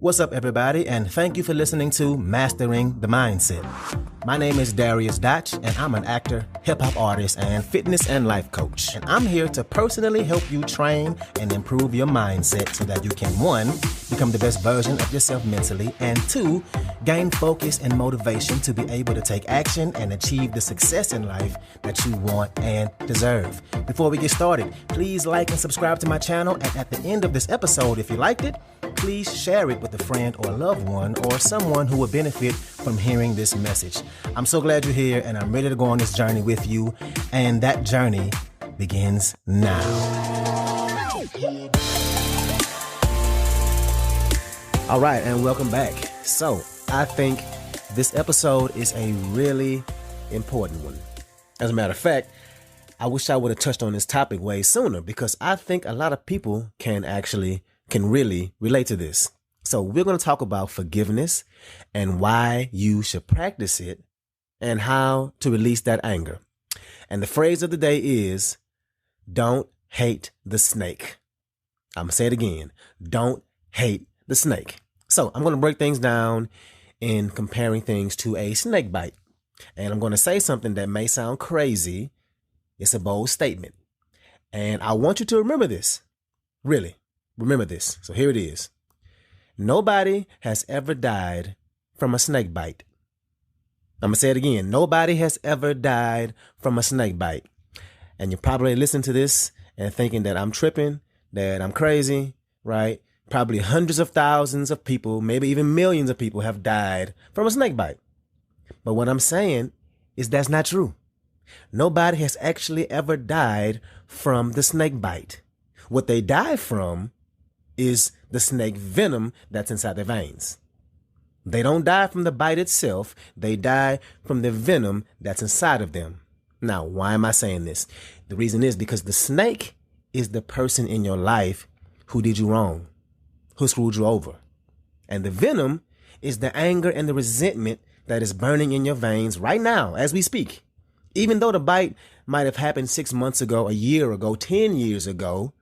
What's up, everybody, and thank you for listening to Mastering the Mindset. My name is Dariusdotch, and I'm an actor, hip-hop artist, and fitness and life coach. And I'm here to personally help you train and improve your mindset so that you can, 1, become the best version of yourself mentally, and 2, gain focus and motivation to be able to take action and achieve the success in life that you want and deserve. Before we get started, please like and subscribe to my channel, and at the end of this episode, if you liked it, please share it with a friend or loved one or someone who would benefit from hearing this message. I'm so glad you're here, and I'm ready to go on this journey with you, and that journey begins now. All right, and welcome back. So I think this episode is a really important one. As a matter of fact, I wish I would have touched on this topic way sooner, because I think a lot of people can really relate to this. So we're going to talk about forgiveness and why you should practice it and how to release that anger. And the phrase of the day is, don't hate the snake. I'm going to say it again. Don't hate the snake. So I'm going to break things down in comparing things to a snake bite. And I'm going to say something that may sound crazy. It's a bold statement. And I want you to remember this. Really, remember this. So here it is. Nobody has ever died from a snake bite. I'm going to say it again. Nobody has ever died from a snake bite. And you're probably listening to this and thinking that I'm tripping, that I'm crazy, right? Probably hundreds of thousands of people, maybe even millions of people have died from a snake bite. But what I'm saying is that's not true. Nobody has actually ever died from the snake bite. What they die from is the snake venom that's inside their veins. They don't die from the bite itself. They die from the venom that's inside of them. Now, why am I saying this? The reason is because the snake is the person in your life who did you wrong, who screwed you over. And the venom is the anger and the resentment that is burning in your veins right now as we speak. Even though the bite might have happened 6 months ago, a year ago, 10 years ago,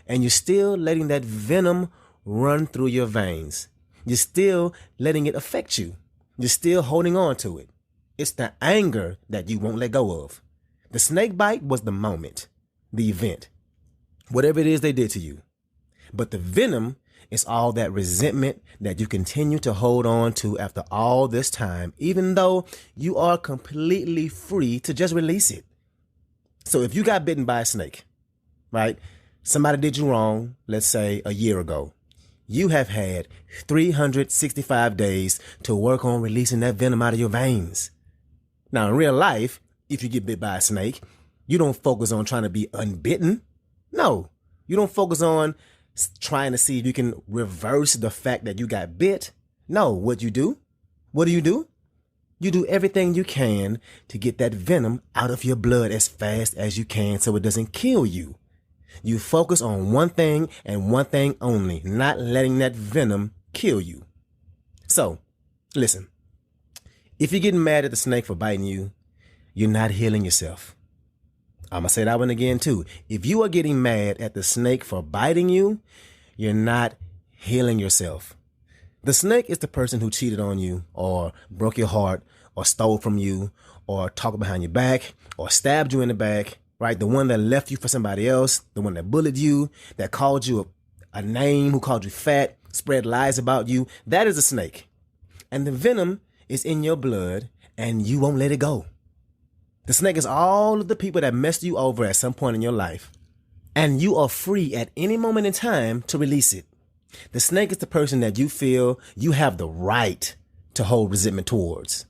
and you're still letting that venom run through your veins. You're still letting it affect you. You're still holding on to it. It's the anger that you won't let go of. The snake bite was the moment, the event, whatever it is they did to you. But the venom is all that resentment that you continue to hold on to after all this time, even though you are completely free to just release it. So if you got bitten by a snake, right? Somebody did you wrong, let's say a year ago. You have had 365 days to work on releasing that venom out of your veins. Now, in real life, if you get bit by a snake, you don't focus on trying to be unbitten. No, you don't focus on trying to see if you can reverse the fact that you got bit. No, what do? What do? You do everything you can to get that venom out of your blood as fast as you can so it doesn't kill you. You focus on one thing and one thing only, not letting that venom kill you. So, listen, if you're getting mad at the snake for biting you, you're not healing yourself. I'm going to say that one again too. If you are getting mad at the snake for biting you, you're not healing yourself. The snake is the person who cheated on you or broke your heart or stole from you or talked behind your back or stabbed you in the back. Right? The one that left you for somebody else, the one that bullied you, that called you a name, who called you fat, spread lies about you. That is a snake. And the venom is in your blood and you won't let it go. The snake is all of the people that messed you over at some point in your life. And you are free at any moment in time to release it. The snake is the person that you feel you have the right to hold resentment towards.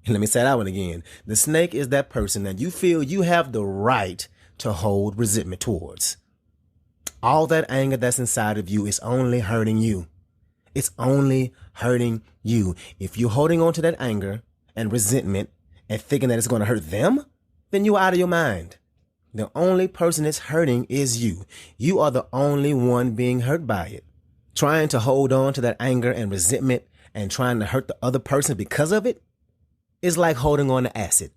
Let me say that one again. The snake is that person that you feel you have the right to hold resentment towards. All that anger that's inside of you is only hurting you. It's only hurting you. If you're holding on to that anger and resentment and thinking that it's going to hurt them, then you're out of your mind. The only person it's hurting is you. You are the only one being hurt by it. Trying to hold on to that anger and resentment and trying to hurt the other person because of it is like holding on to acid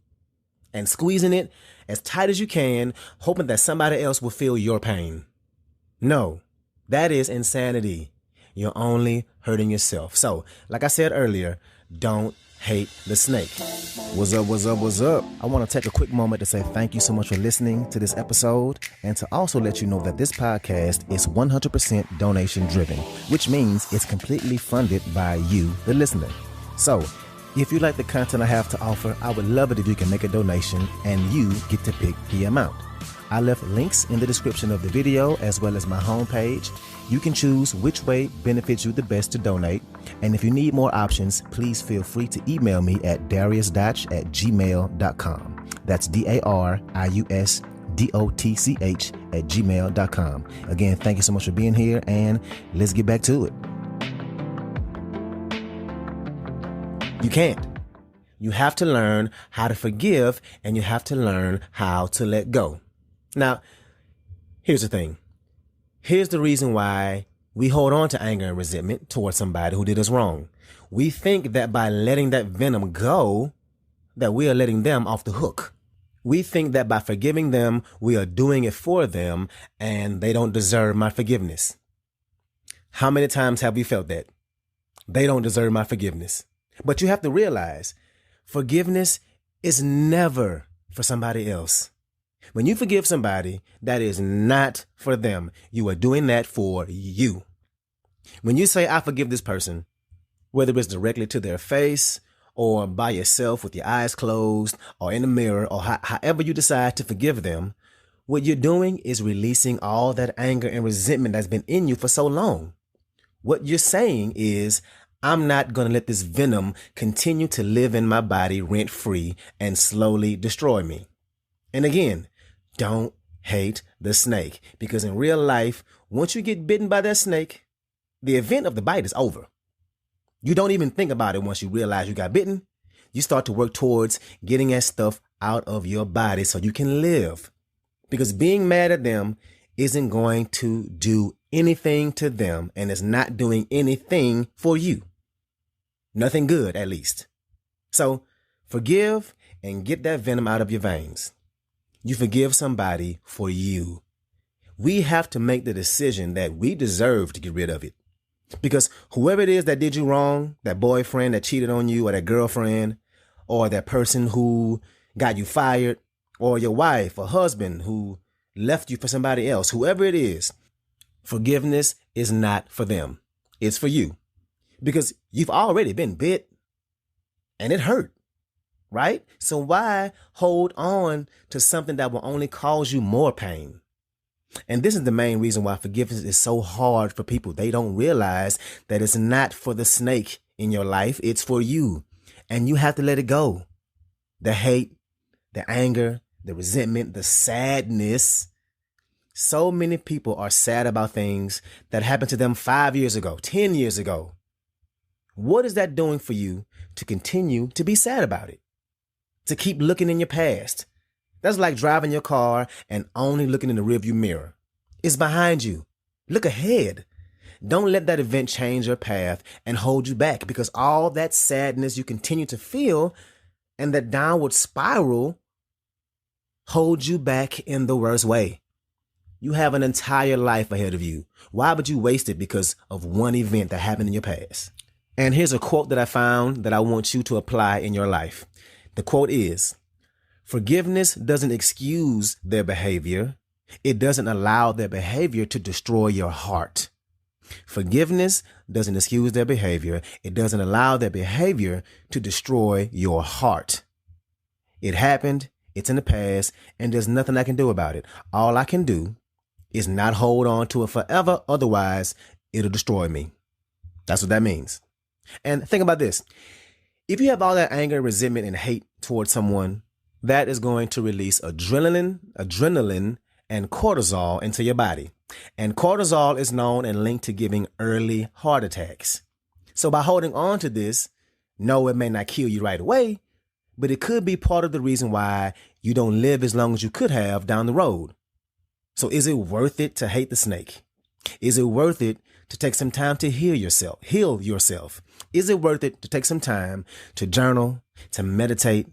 and squeezing it as tight as you can, hoping that somebody else will feel your pain. No, that is insanity. you're only hurting yourself. So, like I said earlier, don't hate the snake. What's up, what's up, what's up? I want to take a quick moment to say thank you so much for listening to this episode, and to also let you know that this podcast is 100% donation driven, which means it's completely funded by you, the listener. So, if you like the content I have to offer, I would love it if you can make a donation and you get to pick the amount. I left links in the description of the video as well as my homepage. You can choose which way benefits you the best to donate. And if you need more options, please feel free to email me at dariusdotch@gmail.com. That's dariusdotch@gmail.com. Again, thank you so much for being here, and let's get back to it. You can't. You have to learn how to forgive, and you have to learn how to let go. Now, here's the thing. Here's the reason why we hold on to anger and resentment towards somebody who did us wrong. We think that by letting that venom go, that we are letting them off the hook. We think that by forgiving them, we are doing it for them, and they don't deserve my forgiveness. How many times have we felt that? They don't deserve my forgiveness. But you have to realize, forgiveness is never for somebody else. When you forgive somebody, that is not for them. You are doing that for you. When you say, I forgive this person, whether it's directly to their face or by yourself with your eyes closed or in the mirror or however you decide to forgive them, what you're doing is releasing all that anger and resentment that's been in you for so long. What you're saying is, I'm not going to let this venom continue to live in my body rent-free and slowly destroy me. And again, don't hate the snake, because in real life, once you get bitten by that snake, the event of the bite is over. You don't even think about it once you realize you got bitten. You start to work towards getting that stuff out of your body so you can live. Because being mad at them isn't going to do anything to them, and it's not doing anything for you. Nothing good, at least. So forgive and get that venom out of your veins. You forgive somebody for you. We have to make the decision that we deserve to get rid of it. Because whoever it is that did you wrong, that boyfriend that cheated on you, or that girlfriend, or that person who got you fired, or your wife or husband who left you for somebody else, whoever it is, forgiveness is not for them. It's for you. Because you've already been bit and it hurt, right? So why hold on to something that will only cause you more pain? And this is the main reason why forgiveness is so hard for people. They don't realize that it's not for the snake in your life. It's for you. And you have to let it go. The hate, the anger, the resentment, the sadness. So many people are sad about things that happened to them 5 years ago, 10 years ago. What is that doing for you to continue to be sad about it? To keep looking in your past? That's like driving your car and only looking in the rearview mirror. It's behind you. Look ahead. Don't let that event change your path and hold you back, because all that sadness you continue to feel and that downward spiral holds you back in the worst way. You have an entire life ahead of you. Why would you waste it because of one event that happened in your past? And here's a quote that I found that I want you to apply in your life. The quote is, forgiveness doesn't excuse their behavior. It doesn't allow their behavior to destroy your heart. Forgiveness doesn't excuse their behavior. It doesn't allow their behavior to destroy your heart. It happened. It's in the past, and there's nothing I can do about it. All I can do is not hold on to it forever. Otherwise, it'll destroy me. That's what that means. And think about this. If you have all that anger, resentment, and hate towards someone, that is going to release adrenaline, and cortisol into your body. And cortisol is known and linked to giving early heart attacks. So by holding on to this, no, it may not kill you right away, but it could be part of the reason why you don't live as long as you could have down the road. So is it worth it to hate the snake? Is it worth it to take some time to heal yourself? Is it worth it to take some time to journal, to meditate,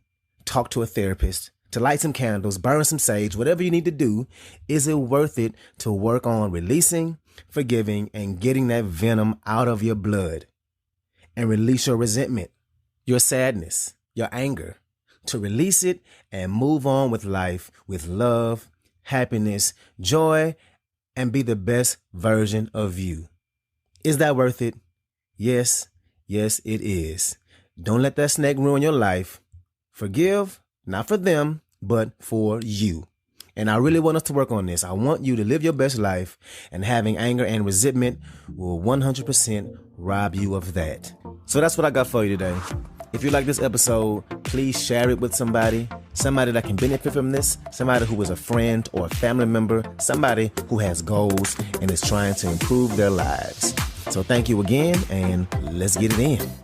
talk to a therapist, to light some candles, burn some sage, whatever you need to do? Is it worth it to work on releasing forgiving, and getting that venom out of your blood. And release your resentment, your sadness, your anger, to release it and move on with life with love, happiness, joy, and be the best version of you. Is that worth it? Yes, yes, it is. Don't let that snake ruin your life. Forgive, not for them, but for you. And I really want us to work on this. I want you to live your best life, and having anger and resentment will 100% rob you of that. So that's what I got for you today. If you like this episode, please share it with somebody that can benefit from this, somebody who is a friend or a family member, somebody who has goals and is trying to improve their lives. So thank you again, and let's get it in.